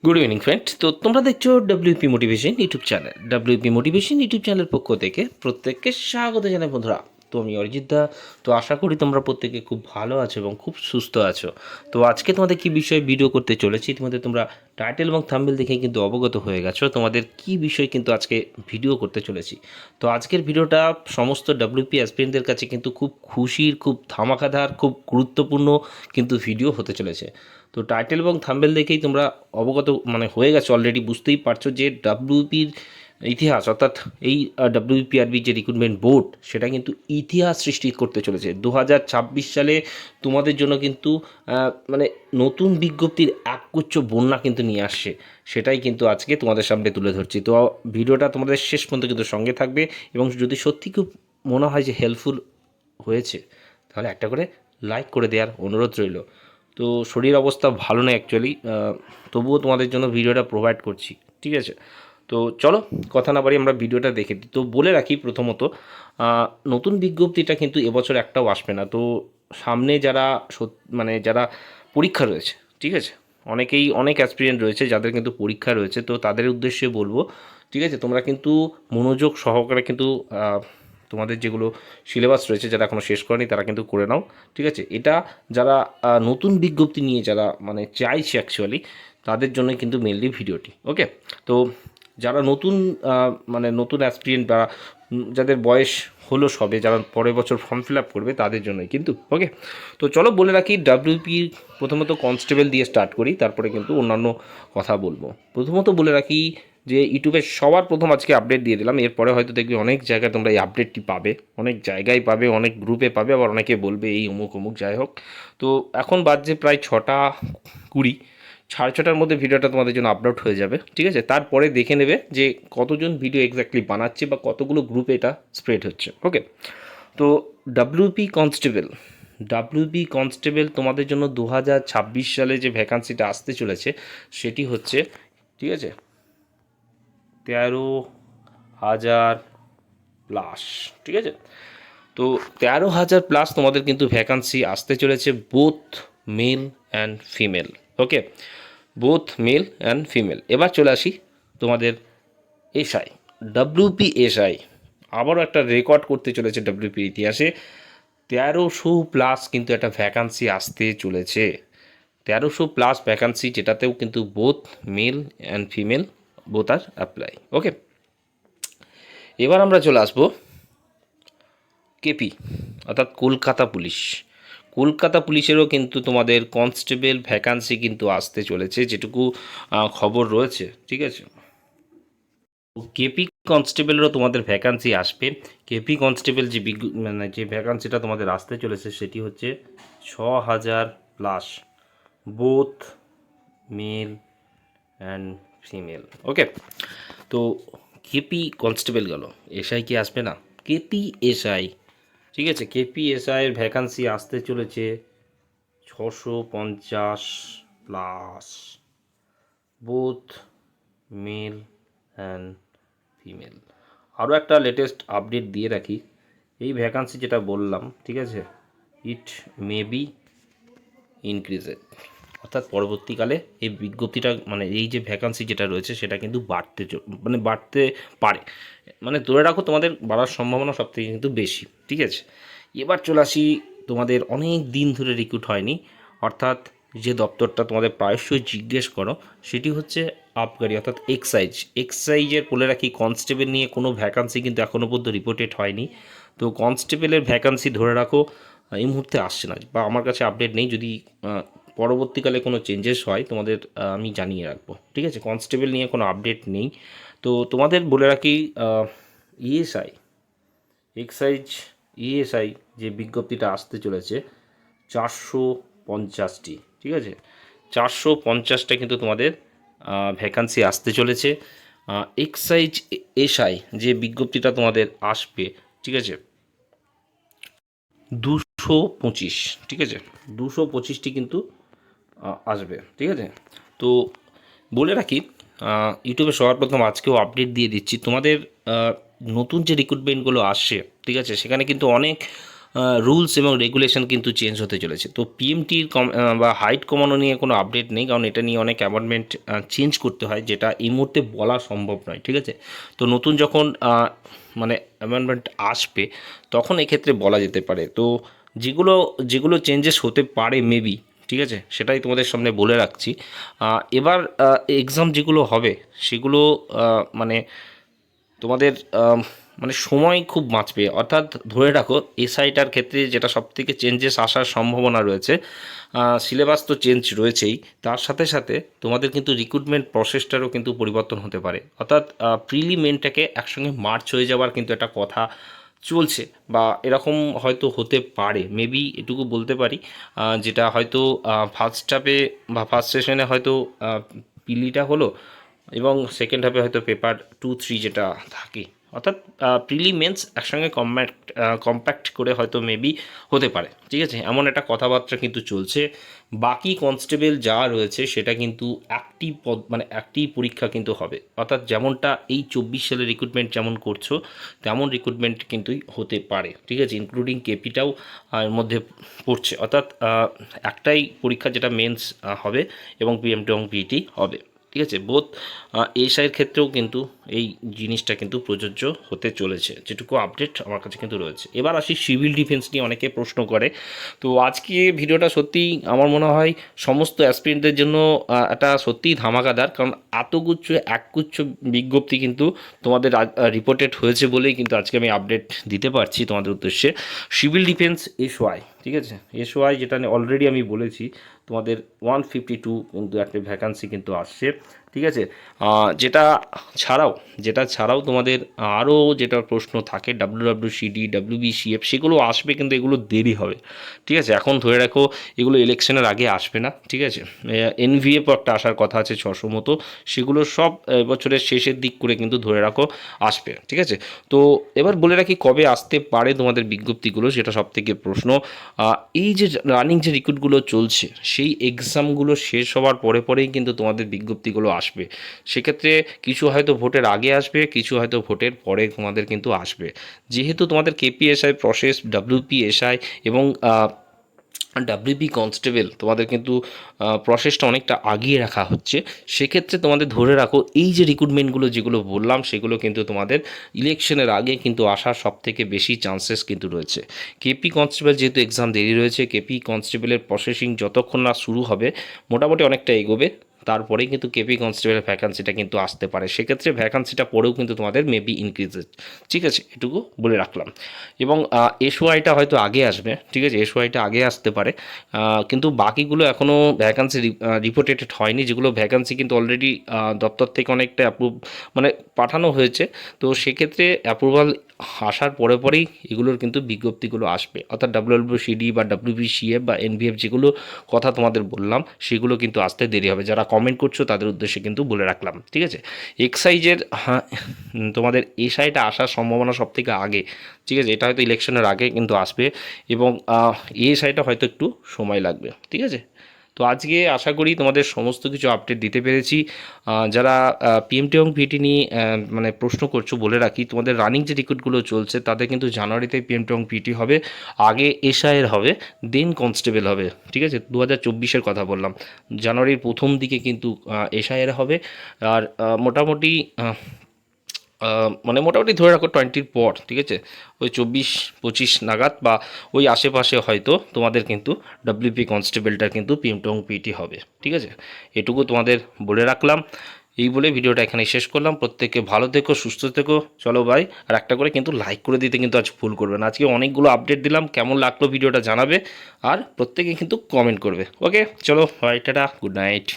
Good evening friend. তো তোমরা দেখছো WP motivation YouTube channel. WP motivation YouTube চ্যানেলের পক্ষ থেকে প্রত্যেককে স্বাগত জানাই বন্ধুরা। তো আমি অরিজিৎ দা। তো আশা করি তোমরা প্রত্যেকে খুব ভালো আছো এবং খুব সুস্থ আছো। তো আজকে তোমাদের কি বিষয়ে ভিডিও করতে চলেছি, তোমাদের তোমরা টাইটেল এবং থাম্বনেল দেখে কিন্তু অবগত হয়ে গেছো তোমাদের কি বিষয় কিন্তু আজকে ভিডিও করতে চলেছি। তো আজকের ভিডিওটা সমস্ত ডব্লিউপি অ্যাসপিরেন্টদের কাছে কিন্তু খুব খুশির, খুব ধামাকাদার, খুব গুরুত্বপূর্ণ কিন্তু ভিডিও হতে চলেছে। তো টাইটেল এবং থাম্বনেল দেখেই তোমরা অবগত হয়ে গেছো, অলরেডি বুঝতেই পারছো যে ডাব্লিউপির ইতিহাস, অর্থাৎ এই ডাব্লিউপিআরবি যে রিক্রুটমেন্ট বোর্ড, সেটা কিন্তু ইতিহাস সৃষ্টি করতে চলেছে 2026 সালে। তোমাদের জন্য কিন্তু নতুন বিজ্ঞপ্তির একগুচ্ছ বন্যা কিন্তু নিয়ে আসছে, সেটাই কিন্তু আজকে তোমাদের সামনে তুলে ধরছি। তো ভিডিওটা তোমাদের শেষ পর্যন্ত কিন্তু সঙ্গে থাকবে, এবং যদি সত্যি খুব মনে হয় যে হেল্পফুল হয়েছে, তাহলে একটা করে লাইক করে দেওয়ার অনুরোধ রইল। তো শরীর অবস্থা ভালো নেই অ্যাকচুয়ালি, তবুও তোমাদের জন্য ভিডিওটা প্রোভাইড করছি, ঠিক আছে? তো চলো কথা না বাড়ি আমরা ভিডিওটা দেখে দিই। তো বলে রাখি প্রথমত, নতুন বিজ্ঞপ্তিটা কিন্তু এবছর একটাও আসবে না। তো সামনে যারা যারা পরীক্ষা রয়েছে, ঠিক আছে, অনেক অ্যাসপিরিয়েন্ট রয়েছে যাদের কিন্তু পরীক্ষা রয়েছে, তো তাদের উদ্দেশ্যে বলবো, ঠিক আছে, তোমরা কিন্তু মনোযোগ সহকারে কিন্তু তোমাদের যেগুলো সিলেবাস রয়েছে যারা এখনও শেষ করেনি তারা কিন্তু করে নাও, ঠিক আছে? এটা যারা নতুন বিজ্ঞপ্তি নিয়ে যারা চাইছে অ্যাকচুয়ালি, তাদের জন্যই কিন্তু মেনলি ভিডিওটি। ওকে, তো যারা নতুন অ্যাসপিরিয়েন্ট বা যাদের বয়স হলো সবে, যারা পরের বছর ফর্ম ফিল আপ করবে তাদের জন্যই কিন্তু। ওকে, তো চলো বলে রাখি ডাব্লিউপি প্রথমত কনস্টেবল দিয়ে স্টার্ট করি, তারপরে কিন্তু অন্যান্য কথা বলবো। প্রথমত বলে রাখি যে ইউটিউবে সবার প্রথম আজকে আপডেট দিয়ে দিলাম, এরপরে হয়তো দেখবে অনেক জায়গায় তোমরা এই আপডেটটি পাবে, অনেক জায়গায় পাবে, অনেক গ্রুপে পাবে, আবার অনেকে বলবে এই অমুক অমুক, যাই হোক। তো এখন বাজছে প্রায় 6:20, 6:30টার মধ্যে ভিডিওটা তোমাদের জন্য আপলোড হয়ে যাবে, ঠিক আছে? তারপরে দেখে নেবে যে কতজন ভিডিও এক্স্যাক্টলি বানাচ্ছে বা কতগুলো গ্রুপে এটা স্প্রেড হচ্ছে। ওকে, তো ডাব্লিউপি কনস্টেবল তোমাদের জন্য 2026 সালে যে ভ্যাকান্সিটা আসতে চলেছে সেটি হচ্ছে, ঠিক আছে, 13,000 প্লাস, ঠিক আছে? তো 13,000 প্লাস তোমাদের কিন্তু ভ্যাকান্সি আসতে চলেছে, both male and female. Okay, both male and female. এবার চলে আসি তোমাদের এসআই, ডাব্লিউপি এসআই। আবারও একটা রেকর্ড করতে চলেছে ডাব্লিউপির ইতিহাসে, 1300 প্লাস কিন্তু একটা ভ্যাকান্সি আসতে চলেছে। 1300 প্লাস ভ্যাকান্সি, যেটাতেও কিন্তু both male and female both আর অ্যাপ্লাই। ওকে, এবার আমরা চলে আসবো কেপি, অর্থাৎ কলকাতা পুলিশ। কলকাতা পুলিশেরও কিন্তু তোমাদের কনস্টেবল ভ্যাকান্সি কিন্তু আসতে চলেছে, যেটুকু খবর রয়েছে, ঠিক আছে? কেপি কনস্টেবলেরও তোমাদের ভ্যাকান্সি আসবে। কেপি কনস্টেবল যে ভ্যাকান্সিটা তোমাদের আসতে চলেছে সেটি হচ্ছে 6,000 plus, both male and female. Okay, তো কেপি কনস্টেবল গেল, এসআই কি আসবে না? কেপি এসআই, ঠিক আছে, কেপি এসআইয়ের ভ্যাকান্সি আসতে চলেছে 650 plus, both male and female. আরও একটা লেটেস্ট আপডেট দিয়ে রাখি, এই ভ্যাকান্সি যেটা বললাম, ঠিক আছে, ইট মে বি ইনক্রিজেড, অর্থাৎ পরবর্তীকালে এই বিজ্ঞপ্তিটা এই যে ভ্যাকান্সি যেটা রয়েছে সেটা কিন্তু বাড়তে পারে, ধরে রাখো তোমাদের বাড়ার সম্ভাবনা সব থেকে কিন্তু বেশি, ঠিক আছে? এবার চলে আসি, তোমাদের অনেক দিন ধরে রিক্রুট হয়নি, অর্থাৎ যে দপ্তরটা তোমাদের প্রায়শই জিজ্ঞেস করো, সেটি হচ্ছে আবগারি, অর্থাৎ এক্সাইজের বলে রাখি কনস্টেবল নিয়ে কোনো ভ্যাকান্সি কিন্তু এখনও পর্যন্ত রিপোর্টেড হয়নি। তো কনস্টেবলের ভ্যাকান্সি ধরে রাখো এই মুহূর্তে আসছে না, বা আমার কাছে আপডেট নেই। যদি পরবর্তীকালে কোনো চেঞ্জেস হয় তোমাদের আমি জানিয়ে রাখবো, ঠিক আছে? কনস্টেবল নিয়ে কোনো আপডেট নেই। তো তোমাদের বলে রাখি ইএসআই, এক্সাইজ ইএসআই যে বিজ্ঞপ্তিটা আসতে চলেছে 450টি, ঠিক আছে, 450টা কিন্তু তোমাদের ভ্যাকান্সি আসতে চলেছে। এক্সাইজ এসআই যে বিজ্ঞপ্তিটা তোমাদের আসবে, ঠিক আছে, 225, ঠিক আছে, 225টি কিন্তু আসবে, ঠিক আছে? তো বলে রাখি, ইউটিউবে সবার প্রথম আজকেও আপডেট দিয়ে দিচ্ছি তোমাদের, নতুন যে রিক্রুটমেন্টগুলো আসছে, ঠিক আছে, সেখানে কিন্তু অনেক রুলস এবং রেগুলেশন কিন্তু চেঞ্জ হতে চলেছে। তো পিএমটির বা হাইট কমানো নিয়ে কোনো আপডেট নেই, কারণ এটা নিয়ে অনেক অ্যামেন্ডমেন্ট চেঞ্জ করতে হয়, যেটা এই মুহূর্তে বলা সম্ভব নয়, ঠিক আছে। তো নতুন যখন মানে অ্যামেন্ডমেন্ট আসবে তখন এক্ষেত্রে বলা যেতে পারে। তো যেগুলো যেগুলো চেঞ্জেস হতে পারে মেবি, ঠিক আছে, সেটাই তোমাদের সামনে বলে রাখছি। এবার এক্সাম যেগুলো হবে সেগুলো মানে তোমাদের মানে সময় খুব বাঁচবে, অর্থাৎ ধরে রাখো এসআইটার ক্ষেত্রে যেটা সবথেকে চেঞ্জেস আসার সম্ভাবনা রয়েছে, সিলেবাস তো চেঞ্জ রয়েছেই, তার সাথে সাথে তোমাদের কিন্তু রিক্রুটমেন্ট প্রসেসটারও কিন্তু পরিবর্তন হতে পারে, অর্থাৎ প্রিলি মেনটাকে একসঙ্গে মার্চ হয়ে যাওয়ার কিন্তু একটা কথা চলছে, বা এরকম হয়তো হতে পারে মেবি, এটুকু বলতে পারি। যেটা হয়তো ফার্স্ট হাফে বা ফার্স্ট সেশনে হয়তো পিলিটা হলো, এবং সেকেন্ড হাফে হয়তো পেপার 2-3 যেটা থাকে, অর্থাৎ প্রিলিমেন্স একসঙ্গে কম্প্যাক্ট করে হয়তো মেবি হতে পারে, ঠিক আছে, এমন একটা কথাবার্তা কিন্তু চলছে। বাকি কনস্টেবল যা রয়েছে সেটা কিন্তু একটি মানে একটি পরীক্ষা কিন্তু হবে, অর্থাৎ যেমনটা এই 24 সালে রিক্রুটমেন্ট যেমন করছো তেমন রিক্রুটমেন্ট কিন্তু হতে পারে, ঠিক আছে, ইনক্লুডিং কেপিটাও এর মধ্যে পড়ছে, অর্থাৎ একটাই পরীক্ষা যেটা মেন্স হবে এবং পিএমটি এবং পিইটি হবে, ঠিক আছে। বোথ এসআইয়ের ক্ষেত্রেও কিন্তু এই জিনিসটা কিন্তু প্রযোজ্য হতে চলেছে, যেটুকু আপডেট আমার কাছে কিন্তু রয়েছে। এবার আসি সিভিল ডিফেন্স নিয়ে অনেকে প্রশ্ন করে। তো আজকে ভিডিওটা সত্যিই আমার মনে হয় সমস্ত অ্যাসপিরেন্টদের জন্য একটা সত্যিই ধামাকাদার, কারণ এতগুচ্ছ একগুচ্ছ বিজ্ঞপ্তি কিন্তু তোমাদের রিপোর্টেড হয়েছে বলেই কিন্তু আজকে আমি আপডেট দিতে পারছি তোমাদের উদ্দেশ্যে। সিভিল ডিফেন্স এসওয়াই, ঠিক আছে, এসওয়াই যেটা অলরেডি আমি বলেছি, তোমাদের 152 কিন্তু একটা ভ্যাকান্সি কিন্তু আসছে, ঠিক আছে। যেটা ছাড়াও তোমাদের আরও যেটা প্রশ্ন থাকে ডাব্লিউডাব্লিউসিডি, ডাব্লিউবিসিএফ, সেগুলো আসবে, কিন্তু এগুলো দেরি হবে, ঠিক আছে। এখন ধরে রাখো এগুলো ইলেকশনের আগে আসবে না, ঠিক আছে। এনভিএফ একটা আসার কথা আছে 600 মতো, সেগুলো সব বছরের শেষের দিক করে কিন্তু ধরে রাখো আসবে, ঠিক আছে। তো এবার বলে রাখি কবে আসতে পারে তোমাদের বিজ্ঞপ্তিগুলো, সেটা সব থেকে প্রশ্ন। এই যে রানিং যে রিক্রুটগুলো চলছে সেই এক্সামগুলো শেষ হওয়ার পরে পরেই কিন্তু তোমাদের বিজ্ঞপ্তিগুলো আসবে। সেক্ষেত্রে কিছু হয়তো ভোটের আগে আসবে, কিছু হয়তো ভোটের পরে তোমাদের কিন্তু আসবে। যেহেতু তোমাদের কেপিএসআই প্রসেস, ডাব্লিউপিএসআই এবং ডাব্লিউপি কনস্টেবল তোমাদের কিন্তু প্রসেসটা অনেকটা আগিয়ে রাখা হচ্ছে, সেক্ষেত্রে তোমাদের ধরে রাখো এই যে রিক্রুটমেন্টগুলো যেগুলো বললাম সেগুলো কিন্তু তোমাদের ইলেকশনের আগে কিন্তু আসার সবথেকে বেশি চান্সেস কিন্তু রয়েছে। কেপি কনস্টেবল যেহেতু এক্সাম দেরি রয়েছে, কেপি কনস্টেবলের প্রসেসিং যতক্ষণ না শুরু হবে মোটামুটি অনেকটা এগোবে, তারপরেই কিন্তু কেপি কনস্টেবলের ভ্যাকান্সিটা কিন্তু আসতে পারে, সেক্ষেত্রে ভ্যাকান্সিটা পরেও কিন্তু তোমাদের মেবি ইনক্রিজেস, ঠিক আছে, এটুকু বলে রাখলাম। এবং এসওয়াইটা হয়তো আগে আসবে, ঠিক আছে, এসওয়াইটা আগে আসতে পারে, কিন্তু বাকিগুলো এখনও ভ্যাকান্সি রিপোর্টেড হয়নি, যেগুলো ভ্যাকান্সি কিন্তু অলরেডি দপ্তর থেকে অনেকটা অ্যাপ্রুভ মানে পাঠানো হয়েছে। তো সেক্ষেত্রে অ্যাপ্রুভাল আসার পরে পরেই এগুলোর কিন্তু বিজ্ঞপ্তিগুলো আসবে, অর্থাৎ ডাব্লিউডাব্লিউসিডি বা ডাব্লিউবিসিএফ বা এনভিএফ যেগুলো কথা তোমাদের বললাম সেগুলো কিন্তু আসতে দেরি হবে। যারা কমেন্ট করছো তাদের উদ্দেশ্যে কিন্তু বলে রাখলাম, ঠিক আছে। এক্সাইজের তোমাদের এসআইটা আসার সম্ভাবনা সব থেকে আগে, ঠিক আছে, এটা হয়তো ইলেকশনের আগে কিন্তু আসবে, এবং এসআইটা হয়তো একটু সময় লাগবে, ঠিক আছে। তো আজকে আশা করি তোমাদের সমস্ত কিছু আপডেট দিতে পেরেছি। যারা পিএমটি এবং পিটি নিয়ে মানে প্রশ্ন করছো, বলে রাখি তোমাদের রানিং যে রিক্রুটগুলো চলছে তাতে কিন্তু জানুয়ারিতে পিএমটি এবং পিটি হবে, আগে এসআইয়ের হবে, দেন কনস্টেবল হবে, ঠিক আছে। 2024-এর কথা বললাম, জানুয়ারির প্রথম দিকে কিন্তু এসআইয়ের হবে, আর মোটামুটি মানে মোটামুটি ধরে রাখো 20-র পর, ঠিক আছে, ওই 24-25 নাগাদ বা ওই আশেপাশে হয়তো তোমাদের কিন্তু ডাব্লিউপি কনস্টেবলটার কিন্তু পিএমটি এবং পিটি হবে, ঠিক আছে। এটুকু তোমাদের বলে রাখলাম। এই বলে ভিডিওটা এখানে শেষ করলাম। প্রত্যেককে ভালো থেকো, সুস্থ থেকো, চলো ভাই। আর একটা করে কিন্তু লাইক করে দিতে কিন্তু আজ ভুল করবে না। আজকে অনেকগুলো আপডেট দিলাম, কেমন লাগলো ভিডিওটা জানাবে, আর প্রত্যেকে কিন্তু কমেন্ট করবে। ওকে, চলো ভাই, টাটা, গুড নাইট।